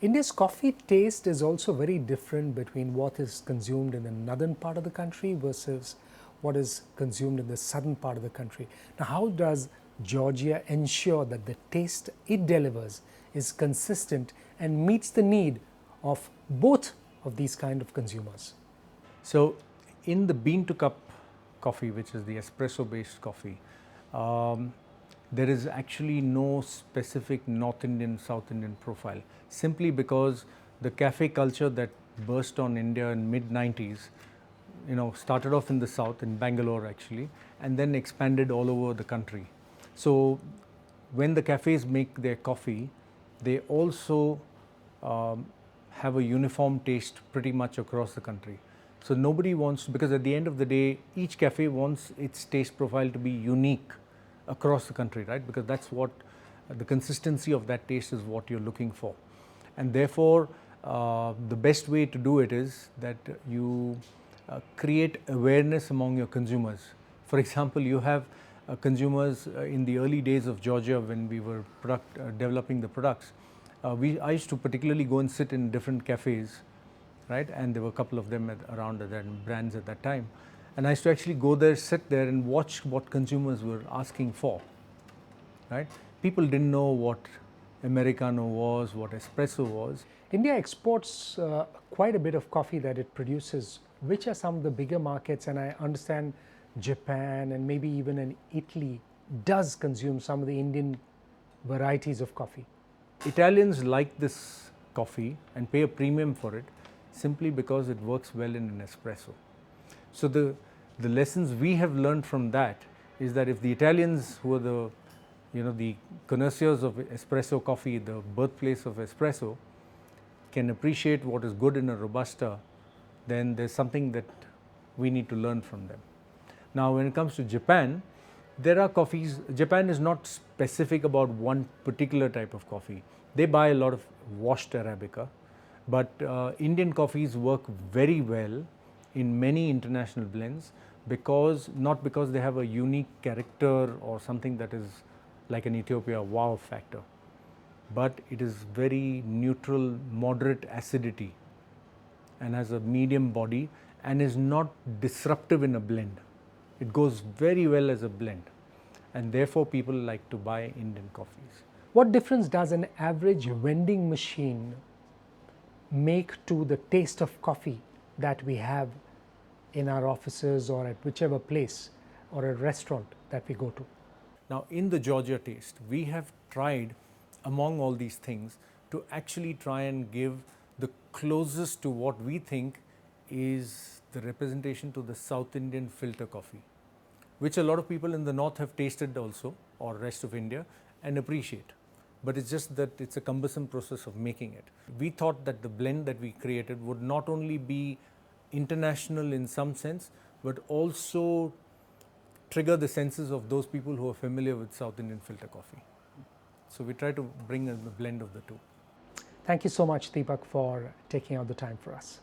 India's coffee taste is also very different between what is consumed in the northern part of the country versus what is consumed in the southern part of the country. Now, how does Georgia ensure that the taste it delivers is consistent and meets the need of both of these kind of consumers? So, in the bean to cup coffee, which is the espresso based coffee, there is actually no specific North Indian, South Indian profile, simply because the cafe culture that burst on India in mid 90s, started off in the south, in Bangalore actually, and then expanded all over the country. So when the cafes make their coffee, they also have a uniform taste pretty much across the country. So nobody wants, because at the end of the day, each cafe wants its taste profile to be unique across the country, right? Because that's what the consistency of that taste is what you're looking for. And therefore, the best way to do it is that you create awareness among your consumers. For example, you have consumers in the early days of Georgia when we were developing the products. I used to particularly go and sit in different cafes, right? And there were a couple of them around that brands at that time. And I used to actually go there, sit there and watch what consumers were asking for, right? People didn't know what Americano was, what espresso was. India exports quite a bit of coffee that it produces. Which are some of the bigger markets? And I understand Japan and maybe even in Italy does consume some of the Indian varieties of coffee. Italians like this coffee and pay a premium for it simply because it works well in an espresso. So the lessons we have learned from that is that if the Italians, who are the connoisseurs of espresso coffee, the birthplace of espresso, can appreciate what is good in a Robusta, then there's something that we need to learn from them. Now, when it comes to Japan, there are coffees. Japan is not specific about one particular type of coffee. They buy a lot of washed Arabica, but Indian coffees work very well in many international blends not because they have a unique character or something that is like an Ethiopia wow factor, but it is very neutral, moderate acidity and has a medium body and is not disruptive in a blend. It goes very well as a blend, and therefore people like to buy Indian coffees. What difference does an average vending machine make to the taste of coffee that we have in our offices or at whichever place or a restaurant that we go to? Now, in the Georgia taste, we have tried among all these things to actually try and give the closest to what we think is the representation to the South Indian filter coffee, which a lot of people in the north have tasted also, or rest of India, and appreciate. But it's just that it's a cumbersome process of making it. We thought that the blend that we created would not only be international in some sense, but also trigger the senses of those people who are familiar with South Indian filter coffee. So we try to bring a blend of the two. Thank you so much, Deepak, for taking out the time for us.